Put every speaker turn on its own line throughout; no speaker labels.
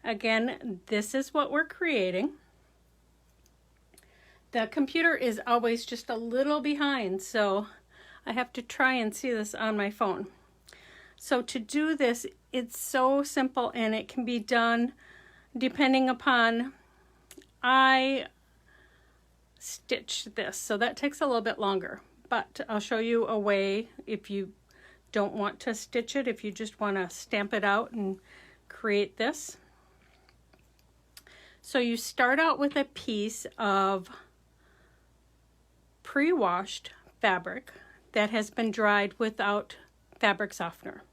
Again, this is what we're creating. The computer is always just a little behind, so I have to try and see this on my phone. So to do this, it's so simple, and it can be done depending upon, I stitch this, so that takes a little bit longer, but I'll show you a way if you don't want to stitch it, if you just want to stamp it out and create this. So you start out with a piece of pre-washed fabric that has been dried without fabric softener.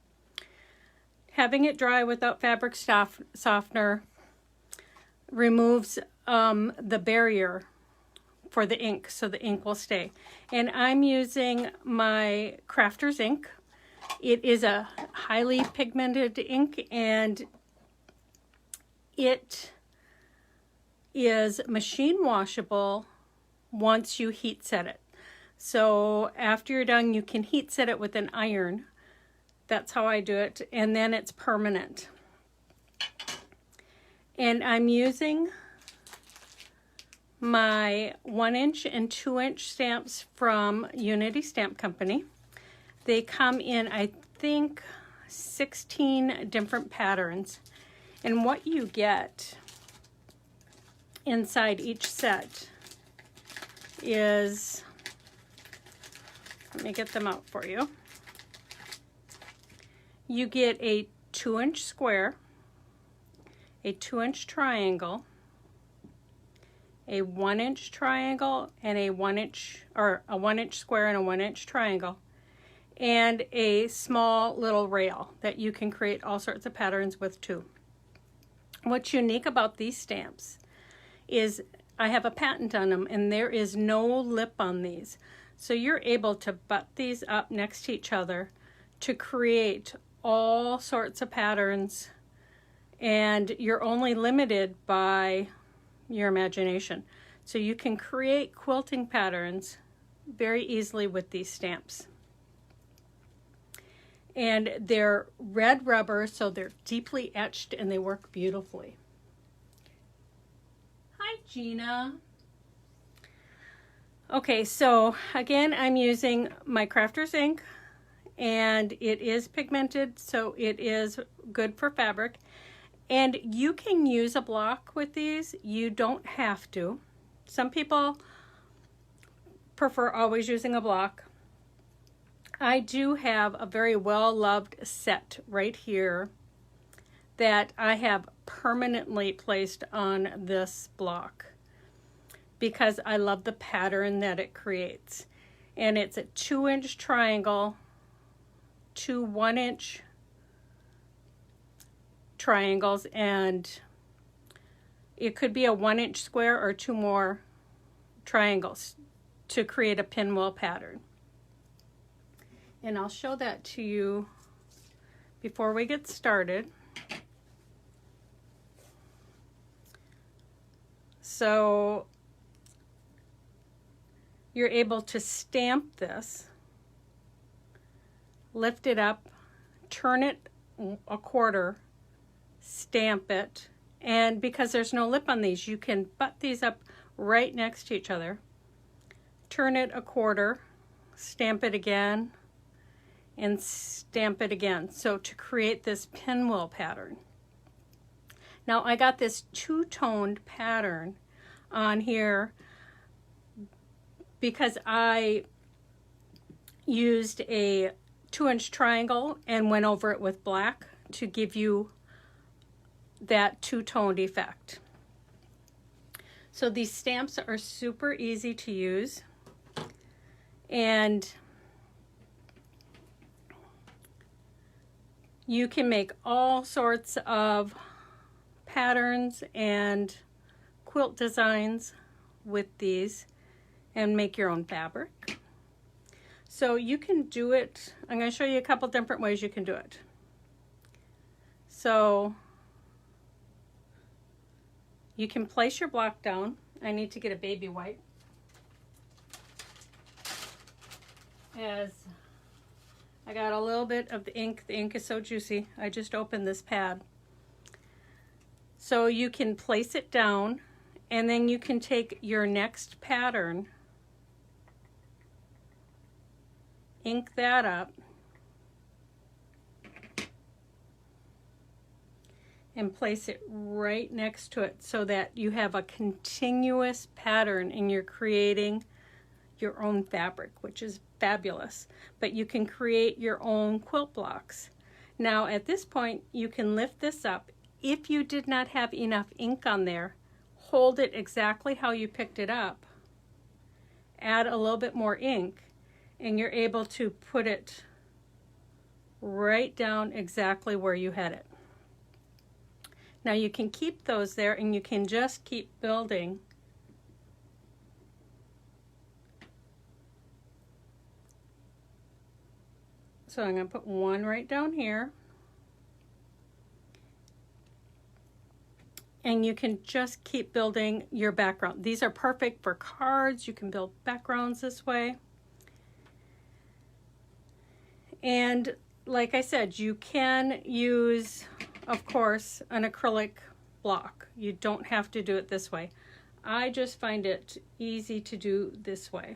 Having it dry without fabric softener removes the barrier for the ink, so the ink will stay. And I'm using my Crafter's ink. It is a highly pigmented ink, and it is machine washable once you heat set it. So after you're done, you can heat set it with an iron. That's how I do it, and then it's permanent. And I'm using my 1-inch and 2-inch stamps from Unity Stamp Company. They come in, I think, 16 different patterns. And what you get inside each set is, let me get them out for you. You get a 2-inch square, a 2-inch triangle, a 1-inch triangle, and a 1-inch, or a 1-inch square and a 1-inch triangle, and a small little rail that you can create all sorts of patterns with too. What's unique about these stamps is I have a patent on them, and there is no lip on these. So you're able to butt these up next to each other to create all sorts of patterns, and you're only limited by your imagination. So you can create quilting patterns very easily with these stamps. And they're red rubber, so they're deeply etched and they work beautifully. Hi, Gina. Okay, so again, I'm using my Crafter's ink, and it is pigmented, so it is good for fabric. And you can use a block with these. You don't have to. Some people prefer always using a block. I do have a very well-loved set right here that I have permanently placed on this block because I love the pattern that it creates. And it's a 2-inch triangle, 2 1-inch triangles, and it could be a 1-inch square or 2 more triangles to create a pinwheel pattern. And I'll show that to you before we get started. So you're able to stamp this, lift it up, turn it a quarter, stamp it, and because there's no lip on these, you can butt these up right next to each other, turn it a quarter, stamp it again, and stamp it again, so to create this pinwheel pattern. Now I got this two-toned pattern on here because I used a 2-inch triangle and went over it with black to give you that two-toned effect. So these stamps are super easy to use, and you can make all sorts of patterns and quilt designs with these and make your own fabric. So you can do it. I'm going to show you a couple different ways you can do it. So you can place your block down. I need to get a baby wipe, as I got a little bit of the ink. The ink is so juicy. I just opened this pad. So you can place it down, and then you can take your next pattern, ink that up, and place it right next to it so that you have a continuous pattern and you're creating your own fabric, which is fabulous. But you can create your own quilt blocks. Now at this point, you can lift this up. If you did not have enough ink on there, hold it exactly how you picked it up, add a little bit more ink, and you're able to put it right down exactly where you had it. Now you can keep those there and you can just keep building. So I'm going to put one right down here. And you can just keep building your background. These are perfect for cards. You can build backgrounds this way. And like I said, you can use, of course, an acrylic block. You don't have to do it this way. I just find it easy to do this way.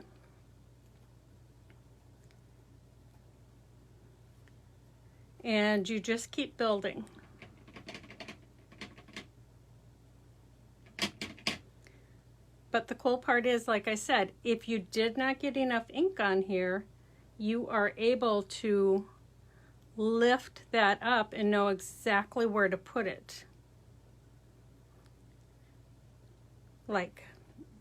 And you just keep building. But the cool part is, like I said, if you did not get enough ink on here, you are able to lift that up and know exactly where to put it. Like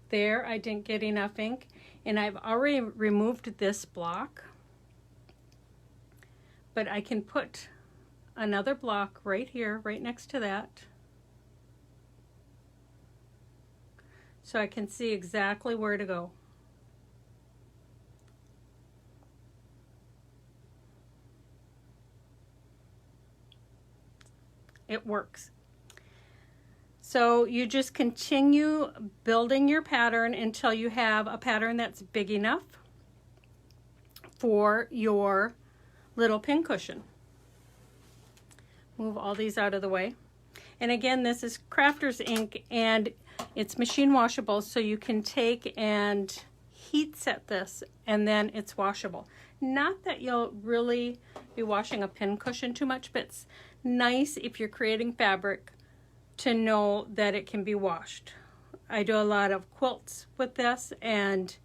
there, I didn't get enough ink, and I've already removed this block, but I can put another block right here, right next to that, so I can see exactly where to go. It works. So you just continue building your pattern until you have a pattern that's big enough for your little pincushion. Move all these out of the way. And again, this is crafter's ink and it's machine washable, so you can take and heat set this and then it's washable. Not that you'll really be washing a pincushion too much, but it's nice if you're creating fabric to know that it can be washed. I do a lot of quilts with this, and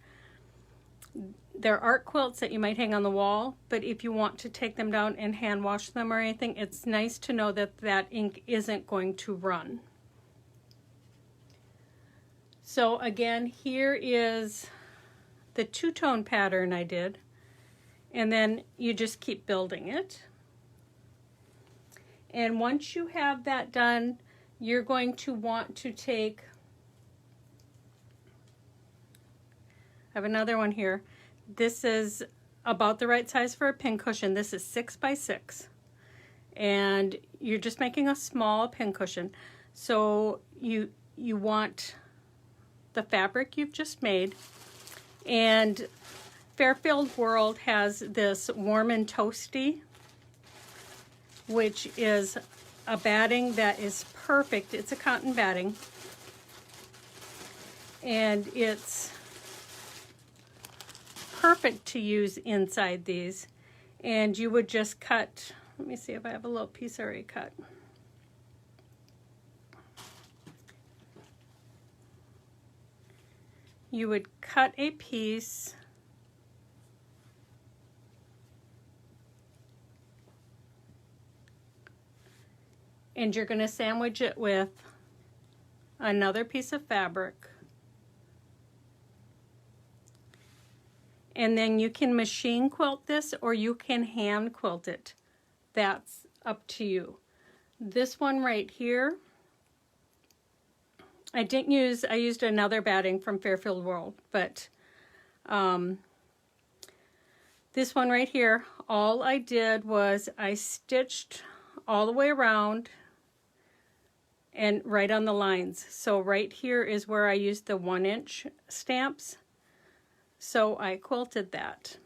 they're art quilts that you might hang on the wall, but if you want to take them down and hand wash them or anything, it's nice to know that that ink isn't going to run. So again, here is the two-tone pattern I did, and then you just keep building it. And once you have that done, you're going to want to take, I have another one here. This is about the right size for a pincushion. This is 6 by 6. And you're just making a small pincushion. So you want the fabric you've just made. And Fairfield World has this Warm and Toasty, which is a batting that is perfect. It's a cotton batting, and it's perfect to use inside these. And you would just cut, let me see if I have a little piece already cut. You would cut a piece and you're going to sandwich it with another piece of fabric. And then you can machine quilt this or you can hand quilt it. That's up to you. This one right here, I used another batting from Fairfield World, but this one right here, all I did was I stitched all the way around and right on the lines. So right here is where I used the 1-inch stamps. So I quilted that.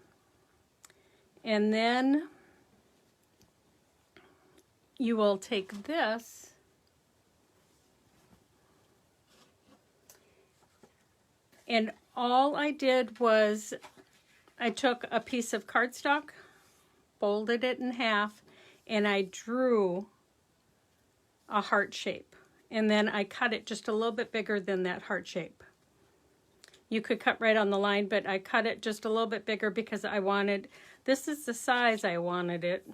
And then you will take this And all I did was I took a piece of cardstock, folded it in half, and I drew a heart shape. And then I cut it just a little bit bigger than that heart shape. You could cut right on the line, but I cut it just a little bit bigger because I wanted, this is the size I wanted it.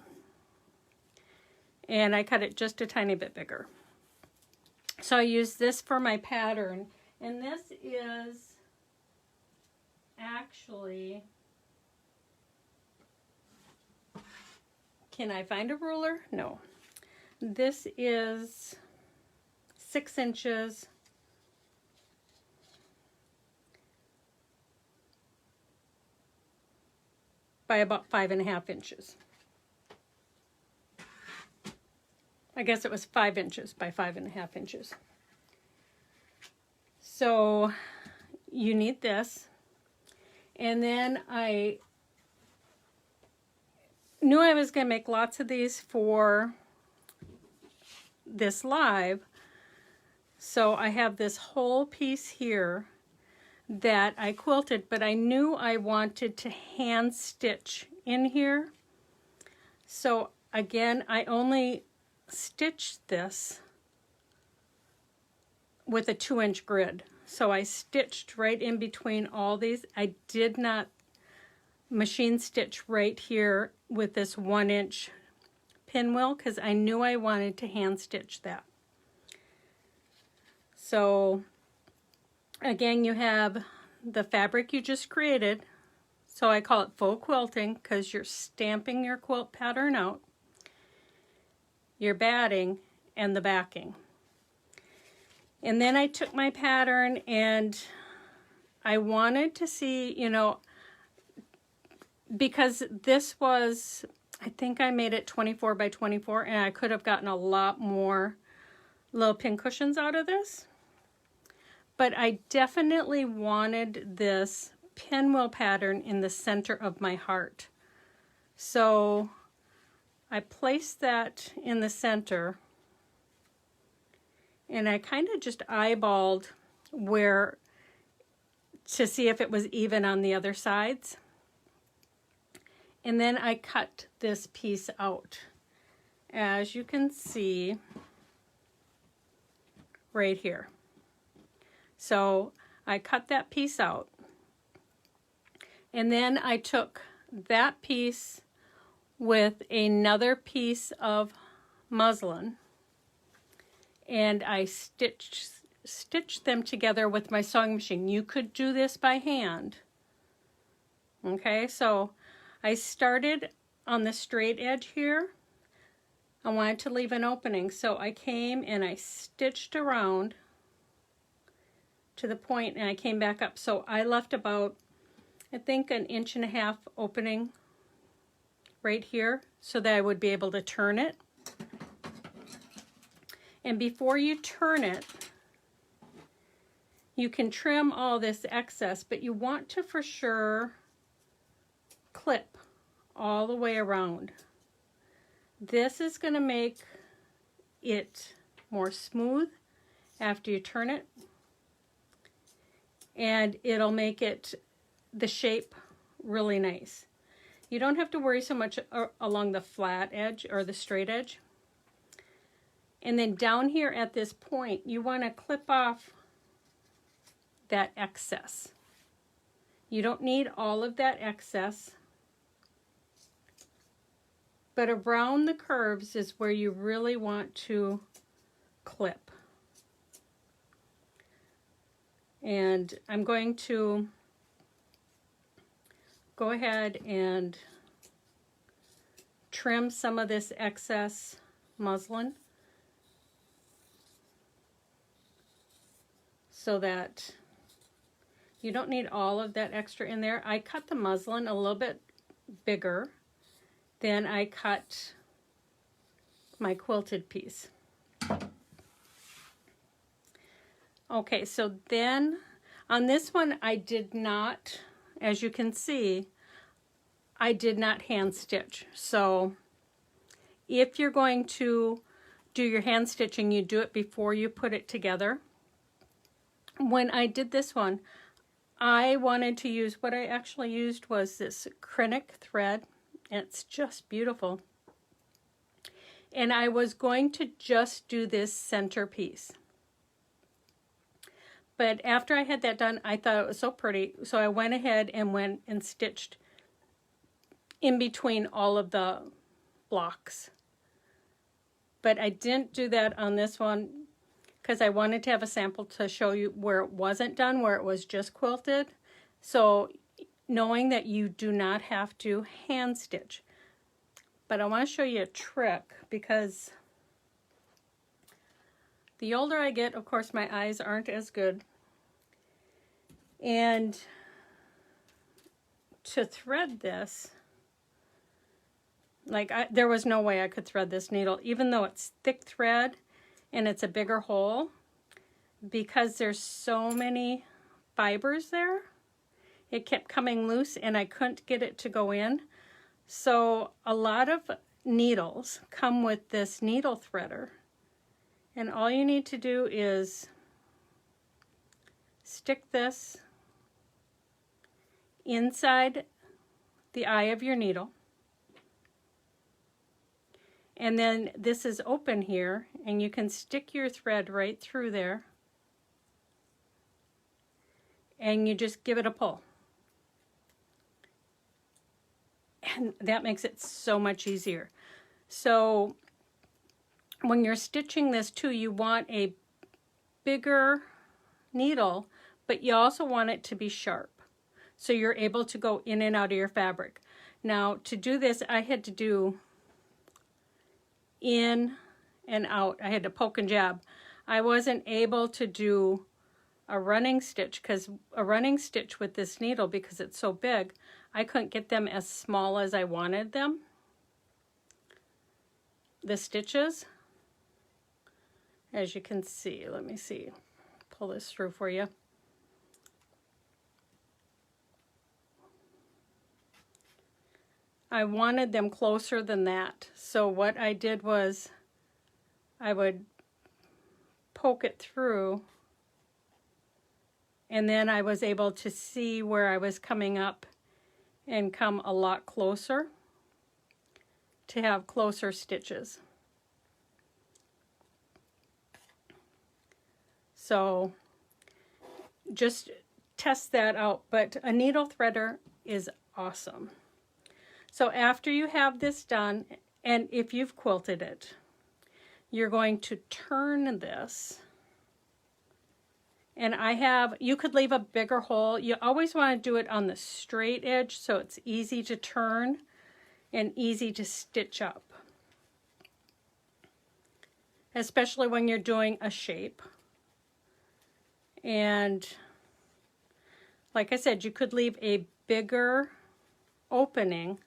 And I cut it just a tiny bit bigger. So I used this for my pattern. And this is actually, can I find a ruler? No. This is 6 inches by about 5.5 inches. I guess it was 5 inches by 5.5 inches. So you need this. And then I knew I was going to make lots of these for this live. So I have this whole piece here that I quilted, but I knew I wanted to hand stitch in here. So again, I only stitched this with a 2-inch grid. So I stitched right in between all these. I did not machine stitch right here with this 1-inch pinwheel because I knew I wanted to hand stitch that. So again, you have the fabric you just created. So I call it faux quilting because you're stamping your quilt pattern out, your batting, and the backing. And then I took my pattern and I wanted to see, you know, because this was, I think I made it 24 by 24 and I could have gotten a lot more little pin cushions out of this. But I definitely wanted this pinwheel pattern in the center of my heart. So I placed that in the center and I kind of just eyeballed where to see if it was even on the other sides. And then I cut this piece out. As you can see right here. So I cut that piece out. And then I took that piece with another piece of muslin and I stitched them together with my sewing machine. You could do this by hand. Okay, so I started on the straight edge here. I wanted to leave an opening, so I came and I stitched around to the point and I came back up. So I left about, I think, 1.5 inch opening right here so that I would be able to turn it. And before you turn it, you can trim all this excess, but you want to for sure clip all the way around. This is going to make it more smooth after you turn it, and it'll make it the shape really nice. You don't have to worry so much along the flat edge or the straight edge. And then down here at this point, you want to clip off that excess. You don't need all of that excess, but around the curves is where you really want to clip. And I'm going to go ahead and trim some of this excess muslin so that you don't need all of that extra in there. I cut the muslin a little bit bigger than I cut my quilted piece. Okay, so then on this one I did not, as you can see, I did not hand stitch. So if you're going to do your hand stitching, you do it before you put it together. When I did this one, I wanted to use, what I actually used was this acrylic thread. It's just beautiful. And I was going to just do this centerpiece. But after I had that done, I thought it was so pretty. So I went ahead and went and stitched in between all of the blocks. But I didn't do that on this one because I wanted to have a sample to show you where it wasn't done, where it was just quilted. So knowing that you do not have to hand stitch. But I want to show you a trick because the older I get, of course, my eyes aren't as good. And to thread this, like there was no way I could thread this needle, even though it's thick thread and it's a bigger hole, because there's so many fibers there. It kept coming loose and I couldn't get it to go in. So a lot of needles come with this needle threader. And all you need to do is stick this inside the eye of your needle. And then this is open here, and you can stick your thread right through there. And you just give it a pull. And that makes it so much easier. So when you're stitching this too, you want a bigger needle, but you also want it to be sharp. So you're able to go in and out of your fabric. Now to do this, I had to do in and out. I had to poke and jab. I wasn't able to do a running stitch because a running stitch with this needle, because it's so big, I couldn't get them as small as I wanted them. The stitches, as you can see, let me see, pull this through for you. I wanted them closer than that. So what I did was I would poke it through, and then I was able to see where I was coming up and come a lot closer to have closer stitches. So just test that out, but a needle threader is awesome. So after you have this done, and if you've quilted it, you're going to turn this. And you could leave a bigger hole. You always want to do it on the straight edge so it's easy to turn and easy to stitch up. Especially when you're doing a shape. And like I said, you could leave a bigger opening.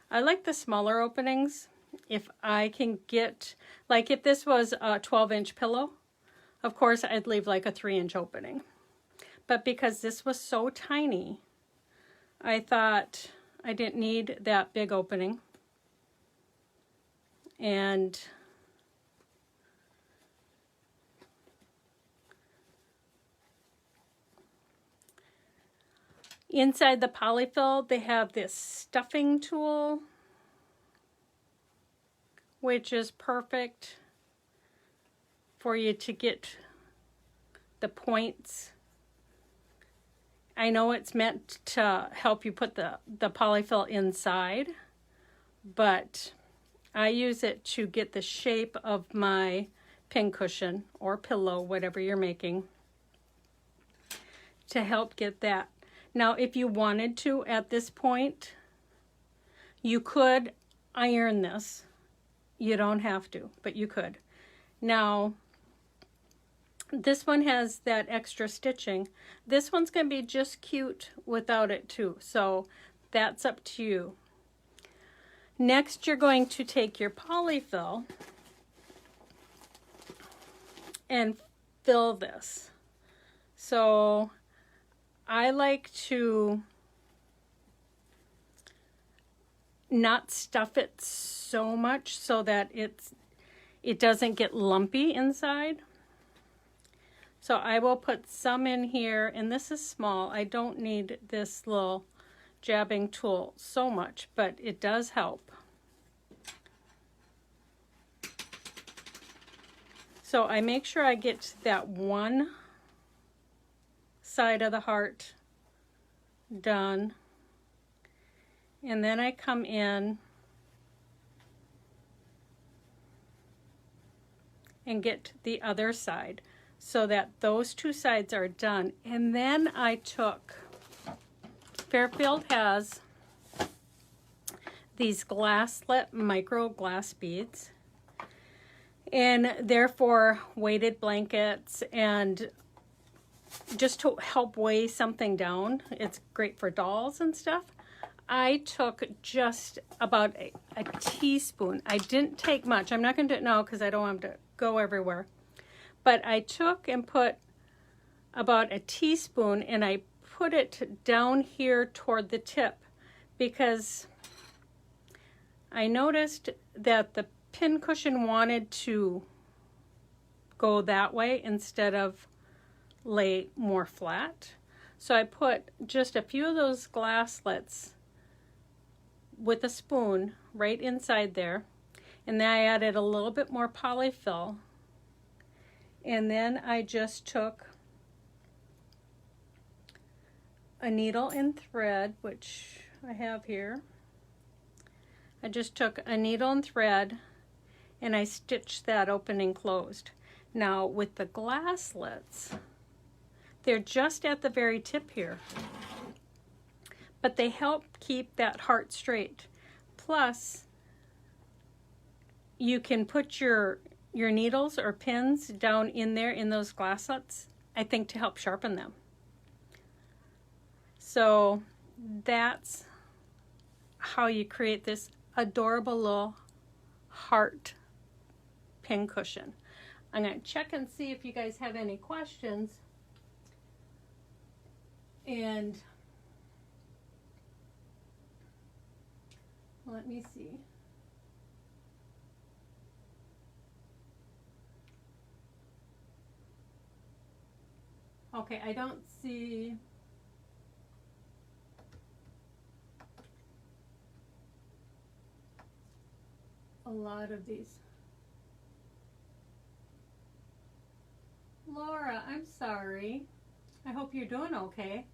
I like the smaller openings. If I can get, like if this was a 12-inch pillow, of course I'd leave like a 3-inch opening. But because this was so tiny, I thought I didn't need that big opening. And inside the PolyFil, they have this stuffing tool, which is perfect for you to get the points. I know it's meant to help you put the PolyFil inside, but I use it to get the shape of my pincushion or pillow, whatever you're making, to help get that. Now, if you wanted to at this point, you could iron this. You don't have to, but you could. Now, this one has that extra stitching. This one's going to be just cute without it too, so that's up to you. Next, you're going to take your PolyFil and fill this. So I like to not stuff it so much so that it doesn't get lumpy inside. So I will put some in here, and this is small. I don't need this little jabbing tool so much, but it does help. So I make sure I get that one side of the heart done, and then I come in and get the other side so that those two sides are done. And then I took, Fairfield has these glasslet micro glass beads, and they're for weighted blankets and just to help weigh something down. It's great for dolls and stuff. I took just about a teaspoon. I didn't take much. I'm not going to do it now because I don't want them to go everywhere. But I took and put about a teaspoon, and I put it down here toward the tip because I noticed that the pin cushion wanted to go that way instead of lay more flat. So I put just a few of those glasslets with a spoon right inside there, and then I added a little bit more polyfill, and then I just took a needle and thread, which I have here. I just took a needle and thread and I stitched that open and closed. Now with the glasslets, they're just at the very tip here, but they help keep that heart straight. Plus, you can put your needles or pins down in there in those glasslets, I think, to help sharpen them. So that's how you create this adorable little heart pin cushion. I'm going to check and see if you guys have any questions. And let me see. Okay, I don't see a lot of these. Laura, I'm sorry. I hope you're doing okay.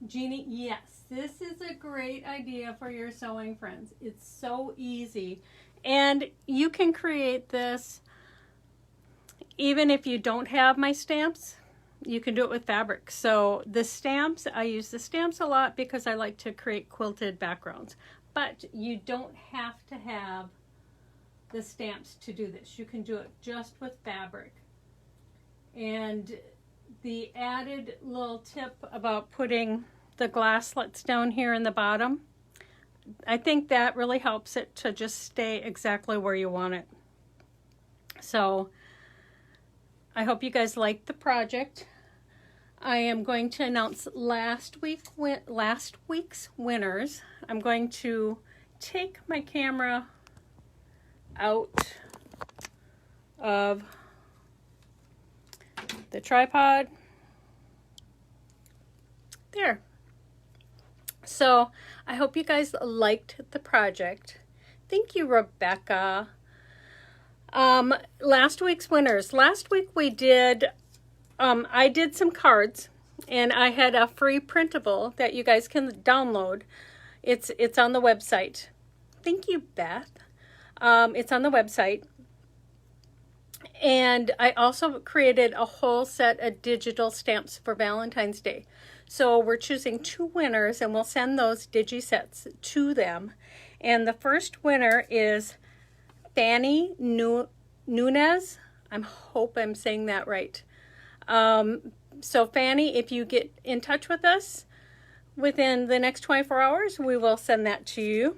Jeannie, yes, this is a great idea for your sewing friends. It's so easy. And you can create this even if you don't have my stamps. You can do it with fabric. So the stamps, I use the stamps a lot because I like to create quilted backgrounds. But you don't have to have the stamps to do this. You can do it just with fabric. And the added little tip about putting the glasslets down here in the bottom, I think that really helps it to just stay exactly where you want it. So I hope you guys liked the project. I am going to announce last week's winners. I'm going to take my camera out of the tripod. There. So I hope you guys liked the project. Thank you, Rebecca. Last week's winners. Last week we did, I did some cards, and I had a free printable that you guys can download. It's on the website. Thank you, Beth. It's on the website. And I also created a whole set of digital stamps for Valentine's Day. So we're choosing 2 winners, and we'll send those digi-sets to them. And the first winner is Fanny Nunez. I hope I'm saying that right. So Fanny, if you get in touch with us within the next 24 hours, we will send that to you.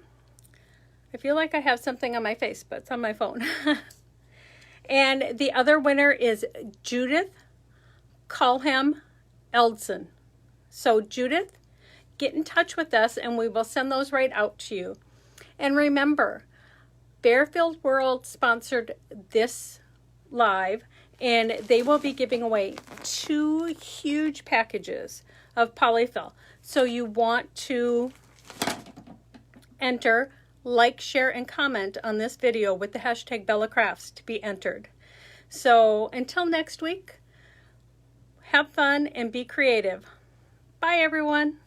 I feel like I have something on my face, but it's on my phone. And the other winner is Judith Culham Eldson. So Judith, get in touch with us and we will send those right out to you. And remember, Fairfield World sponsored this live, and they will be giving away 2 huge packages of PolyFil. So you want to enter, like, share, and comment on this video with the hashtag Bella Crafts to be entered. So until next week, have fun and be creative. Bye, everyone.